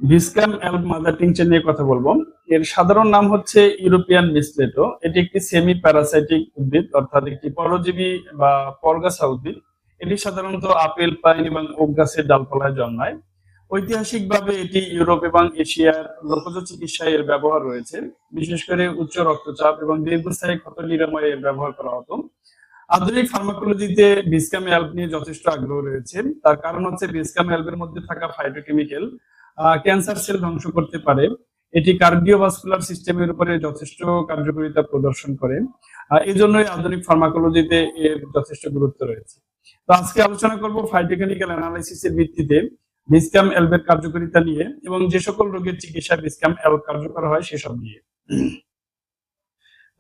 Viscum অ্যালব mother tincture নিয়ে কথা বলবো। এর সাধারণ নাম হচ্ছে ইউরোপিয়ান মিসলেটো। এটি একটি সেমি প্যারাসাইটিক উদ্ভিদ, অর্থাৎ একটি পরজীবী বা পরগাছা উদ্ভিদ। এটি সাধারণত আপেল, পাইন এবং ওক গাছের ডালপালায় জন্মায়। ঐতিহাসিকভাবে এটি ইউরোপ এবং এশিয়ার লোকজ চিকিৎসায় এর ব্যবহার রয়েছে। বিশেষ করে উচ্চ রক্তচাপ এবং দীর্ঘস্থায়ী ক্ষত নিরাময়ে এর ব্যবহার করা হতো। আধুনিক ফার্মাকোলজিতে ভিসকাম অ্যালব নিয়ে যথেষ্ট আগ্রহ রয়েছে। তার কারণ হচ্ছে ভিসকাম অ্যালবের মধ্যে থাকা ফাইটোকেমিক্যাল ক্যান্সার সেল ধ্বংস করতে পারে। এটি কার্ডিওভাস্কুলার সিস্টেমের উপরে যথেষ্ট কার্যকারিতা প্রদর্শন করে। এই জন্যই আধুনিক ফার্মাকোলজিতে এর যথেষ্ট গুরুত্ব রয়েছে। তো আজকে আলোচনা করব ফাইটোকেমিক্যাল অ্যানালাইসিসের ভিত্তিতে ভিসকাম অ্যালবের কার্যকারিতা নিয়ে এবং যে সকল রোগের চিকিৎসায় ভিসকাম অ্যালব কার্যকর হয় সেসব নিয়ে।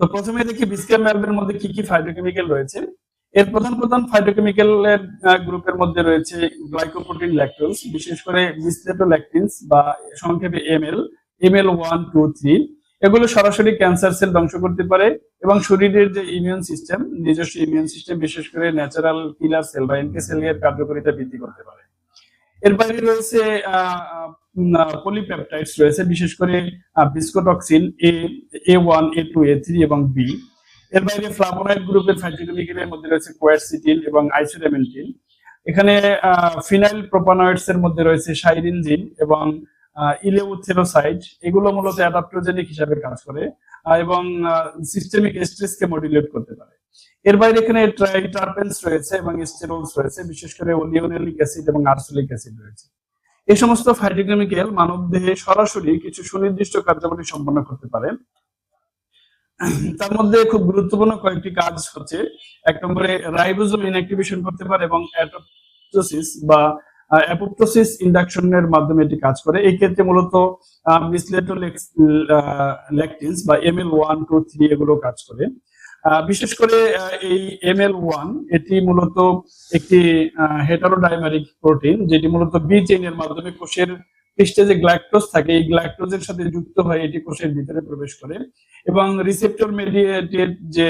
তো প্রথমে দেখি ভিসকাম অ্যালবের মধ্যে কি কি ফাইটোকেমিক্যাল রয়েছে। এর প্রধান প্রধান ফাইটোকেমিক্যালের গ্রুপের মধ্যে রয়েছে গ্লাইকোপ্রোটিন ল্যাকটোজ, বিশেষ করে বিসলেটোল্যাকটিনস বা সংক্ষেপে এমএল 1, 2, 3। এগুলো সরাসরি ক্যান্সার সেল ধ্বংস করতে পারে এবং শরীরের যে ইমিউন সিস্টেম, নিজস্ব ইমিউন সিস্টেম, বিশেষ করে ন্যাচারাল কিলার সেল বা এনকে সেল এর কার্যকারিতা বৃদ্ধি করতে পারে। এর বাইরে রয়েছে পলিপেপটাইডস রয়েছে, বিশেষ করে ভিসকোটক্সিন A1, A2, A3 এবং বি। এর বাইরে ফ্লাভোনয়েড গ্রুপের ফাইটোকেমিক্যালের মধ্যে রয়েছে কোয়ারসিটিন এবং আইসোডামেন্টিন। এখানে ফিনাইল প্রোপানয়েডস এর মধ্যে রয়েছে সাইরিনজিন এবং ইলেউথেরোসাইড। এগুলো মূলত অ্যাডাপ্টোজেনিক হিসাবে কাজ করে এবং সিস্টেমিক স্ট্রেসকে মডুলেট করতে পারে। এর বাইরে এখানে ট্রাইটারপেনস রয়েছে এবং স্টেরলস রয়েছে, বিশেষ করে লিওনেলিক অ্যাসিড এবং আরসুলিক অ্যাসিড রয়েছে। এই সমস্ত ফাইটোকেমিক্যাল মানব দেহে সরাসরি কিছু সুনির্দিষ্ট কার্যাবলী সম্পন্ন করতে পারে। তার মধ্যে খুব গুরুত্বপূর্ণ কয়েকটি কাজ হচ্ছে, এক নম্বরে রাইবোজোম ইনঅ্যাক্টিভেশন করতে পারে এবং অ্যাপোপ্টোসিস ইন্ডাকশনের মাধ্যমে এটি কাজ করে। এই ক্ষেত্রে মূলত বিসলেটোল্যাকটিনস বা ML1, 2, 3 এগুলো কাজ করে। বিশেষ করে এই ML1 এটি মূলত একটি হেটারোডাইমারিক প্রোটিন, যেটি মূলত বি চেইনের মাধ্যমে কোষের পৃষ্ঠে যে গ্ল্যাকটোজ থাকে এই গ্ল্যাকটোজের সাথে যুক্ত হয়ে এটি কোষের ভিতরে প্রবেশ করে এবং রিসেপ্টর মেডিয়েটেড যে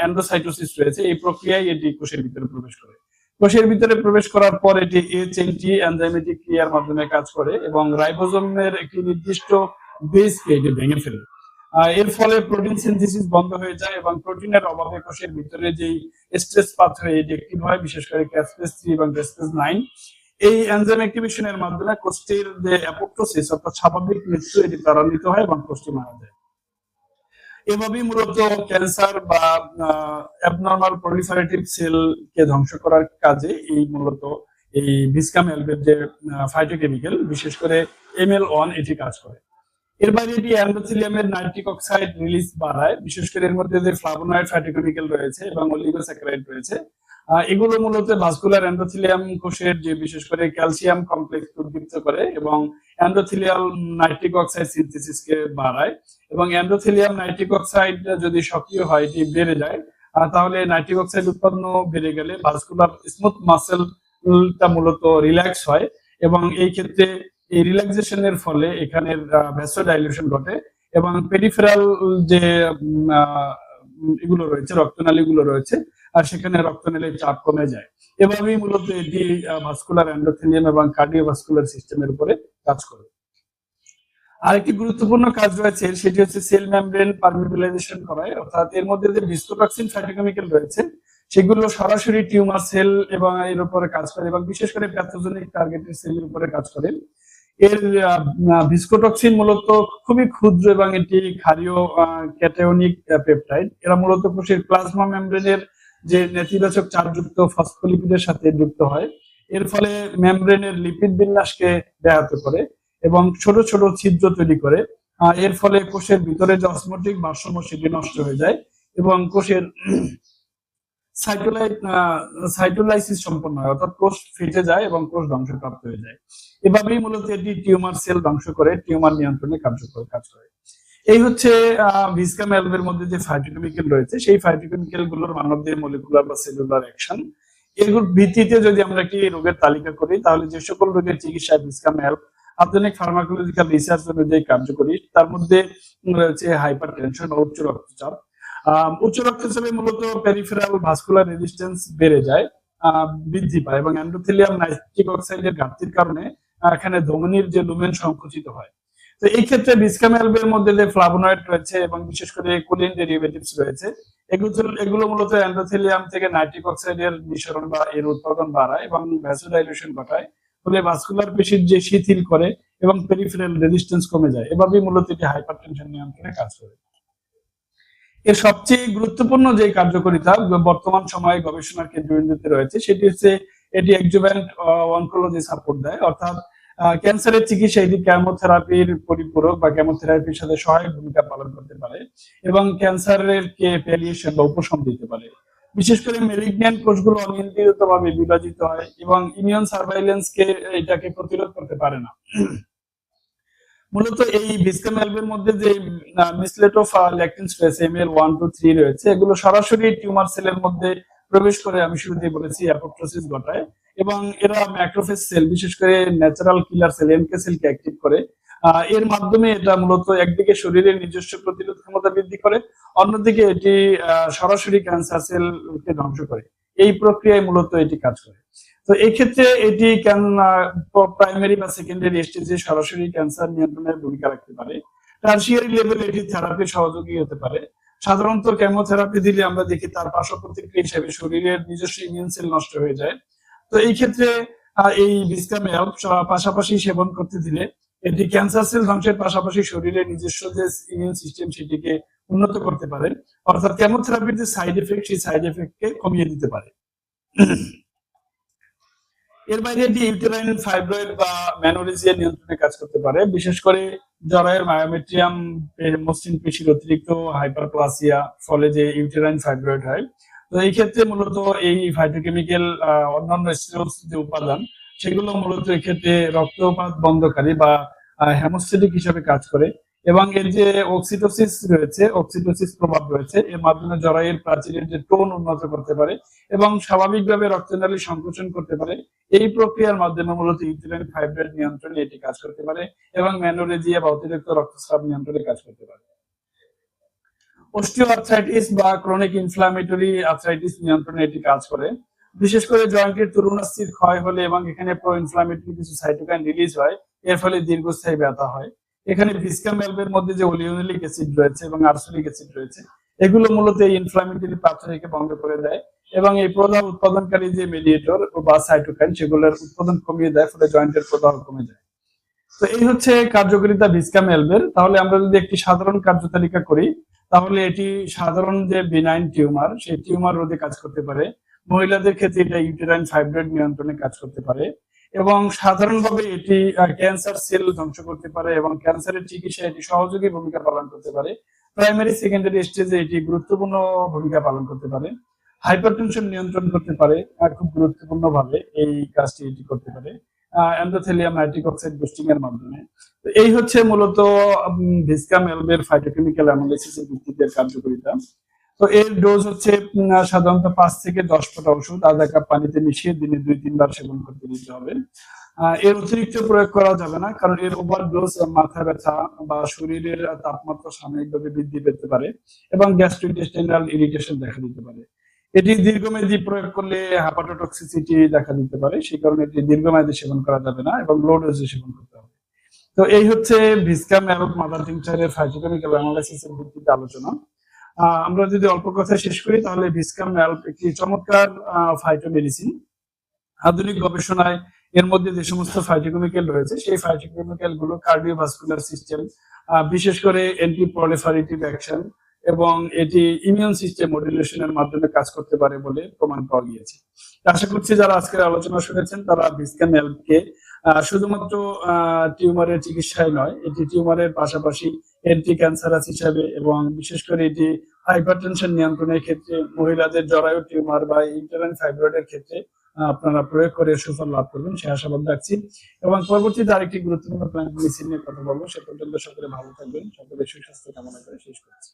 এন্ডোসাইটোসিস রয়েছে এই প্রক্রিয়ায় এটি কোষের ভিতরে প্রবেশ করে। কোষের ভিতরে প্রবেশ করার পর এটি এ চেইনটি এনজাইমেটিক ক্রিয়ার মাধ্যমে কাজ করে এবং রাইবোজোমের একটি নির্দিষ্ট বেসকে এটি ভেঙে ফেলে। এর ফলে প্রোটিন সিনথেসিস বন্ধ হয়ে যায় এবং প্রোটিনের অভাবে কোষের ভিতরে যেই স্ট্রেস পাথওয়ে এটি অ্যাক্টিভ হয়, বিশেষ করে ক্যাসপেস 3 এবং ক্যাসপেস 9। এই এনজাইম অ্যাক্টিভেশনের মাধ্যমে কোষটির যে অ্যাপোপ্টোসিস অর্থাৎ স্বাভাবিক মৃত্যু এটি ত্বরান্বিত হয় এবং কোষটি মারা যায়। এভাবেই মূলত ক্যান্সার বা অ্যাবনরমাল প্রলিফারেটিভ সেলকে ধ্বংস করার কাজে এই মূলত এই ভিসকাম অ্যালবের যে ফাইটোকেমিক্যাল, বিশেষ করে ML1 এটি কাজ করে। এর বাইরে এটি এন্ডোথেলিয়ামের নাইট্রিক অক্সাইড রিলিজ বাড়ায়, বিশেষ করে এর মধ্যে যে ফ্লাভোনয়েড ফাইটোকেমিক্যাল রয়েছে এবং অলিগোস্যাকারাইড রয়েছে। এগুলো মূলত ভাস্কুলার এন্ডোথেলিয়াম কোষের যে বিশেষ করে ক্যালসিয়াম কমপ্লেক্স উদ্দীপ্ত করে এবং এন্ডোথেলিয়াল নাইট্রিক অক্সাইড সিনথেসিসকে বাড়ায় এবং এন্ডোথেলিয়াম নাইট্রিক অক্সাইড যদি সক্রিয় হয় এটি বেড়ে যায়, তাহলে নাইট্রিক অক্সাইড উৎপন্ন বেড়ে গেলে ভাস্কুলার স্মুথ মাসেলটা মূলত রিল্যাক্স হয় এবং এই ক্ষেত্রে এই রিল্যাক্সেশনের ফলে এখানের ভ্যাসোডাইলেশন ঘটে এবং পেরিফেরাল যে এগুলো রয়েছে রক্তনালীগুলো রয়েছে আর সেখানে রক্তনালীর চাপ কমে যায়। এভাবেই মূলত এটি ভাস্কুলার এন্ডোথেলিয়াম এবং কার্ডিওভাস্কুলার সিস্টেমের উপরে কাজ করে। আরেকটি গুরুত্বপূর্ণ কাজ রয়েছে, সেটি হচ্ছে সেল মেমব্রেন পারমিবিলাইজেশন করায়, অর্থাৎ এর মধ্যে যে ভিসকোটক্সিন ফাইটোকেমিক্যাল রয়েছে সেগুলো সরাসরি টিউমার সেল এবং এর উপরে কাজ করে এবং বিশেষ করে প্যাথোজেনিক টার্গেটেড সেলের উপরে কাজ করে। এর ভিসকোটক্সিন মূলত খুবই ক্ষুদ্র এবং এটি ক্ষারীয় ক্যাটায়নিক পেপটাইড। এরা মূলত কোষের প্লাজমা মেমব্রেনের যে নেতিবাচক চার্জযুক্ত ফসফোলিপিডের সাথে যুক্ত হয়। এর ফলে মেমব্রেনের লিপিড বিন্যাসকে ব্যাহত করে এবং ছোট ছোট ছিদ্র তৈরি করে। এর ফলে কোষের ভিতরে যে অসমোটিক ভারসাম্য সেটি নষ্ট হয়ে যায় এবং কোষের সাইটোলাইসিস সম্পন্ন হয়, অর্থাৎ কোষ ফেটে যায় এবং কোষ ধ্বংসপ্রাপ্ত হয়ে যায়। এভাবেই মূলত এটি টিউমার সেল ধ্বংস করে টিউমার নিয়ন্ত্রণে কার্যকর কাজ করে। এই হচ্ছে ভিসকাম অ্যালবের মধ্যে যে ফাইটোকেমিক্যাল রয়েছে সেই ফাইটোকেমিক্যাল গুলোর মানবদেহে মলিকুলার বা সেলুলার অ্যাকশন। এগুলোর ভিত্তিতে যদি আমরা একটি রোগের তালিকা করি তাহলে যে সকল রোগের চিকিৎসায় ভিসকাম অ্যালব আধুনিক ফার্মাকোলজিক্যাল রিসার্চ অনুযায়ী কার্যকরী তার মধ্যে রয়েছে হাইপারটেনশন ও উচ্চ রক্তচাপ। উচ্চ রক্তচাপে মূলত পেরিফেরাল ভাস্কুলার রেজিস্ট্যান্স বেড়ে যায়, বৃদ্ধি পায় এবং এন্ডোথেলিয়াম নাইট্রিক অক্সাইডের ঘাটতির কারণে এখানে ধমনির যে লুমেন সংকুচিত হয়। তো এই ক্ষেত্রে ভিসকাম অ্যালবের মধ্যে যে ফ্লাভোনয়েড রয়েছে এবং বিশেষ করে কোলিন ডেরিভেটিভস রয়েছে, এগুলো মূলত এন্ডোথেলিয়াম থেকে নাইট্রিক অক্সাইডের নিঃসরণ বা এর উৎপাদন বাড়ায় এবং ভ্যাসোডাইলেশন ঘটায়, ফলে ভাস্কুলার পেশির যে শিথিল করে এবং পেরিফেরাল রেজিস্ট্যান্স কমে যায়। এভাবেই মূলত এটি হাইপারটেনশন নিয়ন্ত্রণে কাজ করে। এর সবচেয়ে গুরুত্বপূর্ণ যে কার্যকারিতা বর্তমান সময়ে গবেষণার কেন্দ্রবিন্দুতে রয়েছে সেটি হচ্ছে এটি অ্যাডজুভ্যান্ট অনকোলজি সাপোর্ট দেয়, অর্থাৎ ক্যান্সারের চিকিৎসা এটি কেমোথেরাপির পরিপূরক বা কেমোথেরাপির সাথে সহায়ক ভূমিকা পালন করতে পারে এবং ক্যান্সারের কে প্যালিয়েশন বা উপশম দিতে পারে। বিশেষ করে মেলিগন্যান্ট কোষগুলো অনিয়ন্ত্রিতভাবে বিভাজিত হয় এবং ইমিউন সার্ভাইলেন্স কে এটাকে প্রতিরোধ করতে পারে না। মূলত এই ভিসকাম অ্যালবের মধ্যে যে মিসলেট অফ ল্যাকটিনস রয়েছে, ML1, 2, 3 রয়েছে, এগুলো সরাসরি টিউমার সেলের মধ্যে প্রবেশ করে, আমি শুরুতেই বলেছি, অ্যাপোপ্টোসিস ঘটায় এবং এরা ম্যাক্রোফেজ সেল, বিশেষ করে ন্যাচারাল কিলার সেল NK সেলকে অ্যাক্টিভ করে। এর মাধ্যমে এটা মূলত একদিকে শরীরের নিজস্ব প্রতিরোধ ক্ষমতা বৃদ্ধি করে, অন্যদিকে এটি সরাসরি ক্যান্সার সেলকে ধ্বংস করে। এই প্রক্রিয়ায় মূলত এটি কাজ করে। তো এই ক্ষেত্রে এটি প্রাইমারি বা সেকেন্ডারি স্টেজে সরাসরি ক্যান্সার নিয়ন্ত্রণের ভূমিকা রাখতে পারে। টারশিয়ারি লেভেলে এটি থেরাপি সহযোগী হতে পারে। সাধারণত কেমোথেরাপি দিলে আমরা দেখি তার পার্শ্ব প্রতিক্রিয়া হিসেবে শরীরের নিজস্ব ইমিউন সেল নষ্ট হয়ে যায়। তো এই ক্ষেত্রে এই ভিসকাম অ্যালব পাশাপাশি সেবন করতে দিলে এটি ক্যান্সার সেল ধ্বংসের পাশাপাশি শরীরের নিজস্ব যে ইমিউন সিস্টেম সেটিকে উন্নত করতে পারে, অর্থাৎ কেমোথেরাপির যে সাইড এফেক্ট সেই সাইড এফেক্টকে কমিয়ে দিতে পারে। এর বাইরে এটি ইউটেরাইন ফাইব্রয়েড বা ম্যানোরেজিয়া নিয়ন্ত্রণে কাজ করতে পারে, বিশেষ করে জরায়ুর মায়োমেট্রিয়াম মসৃণ পেশির অতিরিক্ত হাইপারপ্লাসিয়া ফলে যে ইউটেরাইন ফাইব্রয়েড হয়। তো এই ক্ষেত্রে মূলত এই ফাইটোকেমিক্যাল অন্যান্য স্টেরয়েডস যে উপাদান সেগুলো মূলত এক্ষেত্রে রক্তপাত বন্ধকারী বা হেমোস্ট্যাটিক হিসেবে কাজ করে এবং এর যে অক্সিটোসিস রয়েছে, অক্সিটোসিস প্রভাব রয়েছে, এর মাধ্যমে জরায়ুর প্রাচীরের যে টোন উন্নত করতে পারে এবং স্বাভাবিকভাবে রক্তনালী সংকোচন করতে পারে। এই প্রক্রিয়ার মাধ্যমে মূলত ইউটেরাইন ফাইব্রয়েড নিয়ন্ত্রণে এটি কাজ করতে পারে এবং ম্যানোরেজিয়া বা অতিরিক্ত রক্তস্রাব নিয়ন্ত্রণে কাজ করতে পারে। অস্টিওআর্থ্রাইটিস বা ক্রনিক ইনফ্ল্যামেটরি আর্থ্রাইটিস নিয়ন্ত্রণে এটি কাজ করে, বিশেষ করে জয়েন্টের তরুণাস্থির ক্ষয় হলে এবং এখানে প্রো ইনফ্ল্যামেটরি কিছু সাইটোকাইন রিলিজ হয়, এর ফলে দীর্ঘস্থায়ী ব্যথা হয়। এখানে ভিসকাম অ্যালবের মধ্যে যে ওলিওনিলিক অ্যাসিড রয়েছে এবং আর্সেনিক অ্যাসিড রয়েছে, এগুলো মূলত এই ইনফ্ল্যামেটরি পাথওয়েকে বন্ধ করে দেয় এবং এই প্রদাহ উৎপাদনকারী যে মেডিয়েটর বা সাইটোকাইন সেগুলোর উৎপাদন কমিয়ে দেয়, ফলে জয়েন্টের প্রদাহ কমে যায়। তো এই হচ্ছে কার্যকারিতা ভিসকাম অ্যালবের। তাহলে আমরা যদি একটি সাধারণ কার্যতালিকা করি, তাহলে এটি সাধারণ যে বিনাইন টিউমার সেই টিউমার রোধে কাজ করতে পারে। মহিলাদের ক্ষেত্রে এটা ইউটেরাইন ফাইব্রয়েড নিয়ন্ত্রণে কাজ করতে পারে এবং সাধারণভাবে এটি ক্যান্সার সেল ধ্বংস করতে পারে এবং ক্যান্সারের চিকিৎসায় এটি সহযোগী ভূমিকা পালন করতে পারে। প্রাইমারি সেকেন্ডারি স্টেজে এটি গুরুত্বপূর্ণ ভূমিকা পালন করতে পারে। হাইপারটেনশন নিয়ন্ত্রণ করতে পারে, খুব গুরুত্বপূর্ণ ভাবে এই কাজটি এটি করতে পারে এন্ডোথেলিয়াম নাইট্রিক অক্সাইড বুস্টিং এর মাধ্যমে। তো এই হচ্ছে মূলত ভিসকাম অ্যালবের ফাইটোকেমিক্যাল অ্যানালাইসিসের ভিত্তিতে কার্যকারিতা। তো এর ডোজ হচ্ছে সাধারণত 5 থেকে 10 ফোঁটা ওষুধ আধা কাপ পানিতে মিশিয়ে দিনে 2-3 বার সেবন করতে দিতে হবে। এর অতিরিক্ত প্রয়োগ করা যাবে না, কারণ এর ওভার ডোজ মাথা ব্যথা বা শরীরের তাপমাত্রা সাময়িকভাবে বৃদ্ধি পেতে পারে এবং গ্যাস্ট্রোইন্টেস্টাইনাল ইরিটেশন দেখা দিতে পারে। এটি দীর্ঘমেয়াদী প্রয়োগ করলে হেপাটোটক্সিসিটি দেখা দিতে পারে, সেই কারণে এটি দীর্ঘমেয়াদী সেবন করা যাবে না এবং লো ডোজে সেবন করতে হবে। তো এই হচ্ছে ভিসকাম অ্যালব মাদার টিংচারের ফাইটোকেমিক্যাল অ্যানালাইসিসের ভিত্তিতে আলোচনা। আমরা যদি অল্প কথা শেষ করি, তাহলে ভিসকাম অ্যালব একটি চমৎকার ফাইটোমেডিসিন। আধুনিক গবেষণায় এর মধ্যে যে সমস্ত ফাইটোকেমিক্যাল রয়েছে সেই ফাইটোকেমিক্যাল গুলো কার্ডিওভাস্কুলার সিস্টেম, বিশেষ করে অ্যান্টি প্রলিফারেটিভ অ্যাকশন এবং এটি ইমিউন সিস্টেম মডুলেশনের মাধ্যমে কাজ করতে পারে বলে প্রমাণ পাওয়া গিয়েছে। আশা করছি যারা আজকের আলোচনা শুনেছেন তারা ভিসকাম অ্যালবকে শুধুমাত্র টিউমারের চিকিৎসায় নয়, এটি টিউমারের পাশাপাশি অ্যান্টি ক্যান্সারাস হিসাবে এবং বিশেষ করে এটি হাইপারটেনশন নিয়ন্ত্রণের ক্ষেত্রে, মহিলাদের জরায়ু টিউমার বা ইউটেরাইন ফাইব্রয়েডের ক্ষেত্রে আপনারা প্রয়োগ করে সুফল লাভ করবেন সে আশাবাদ রাখছি এবং পরবর্তীতে আরেকটি গুরুত্বপূর্ণ প্ল্যান মেডিসিন নিয়ে কথা বলবো। সে পর্যন্ত সকলে ভালো থাকবেন, সকলের সুস্বাস্থ্য কামনা করে শেষ করছি।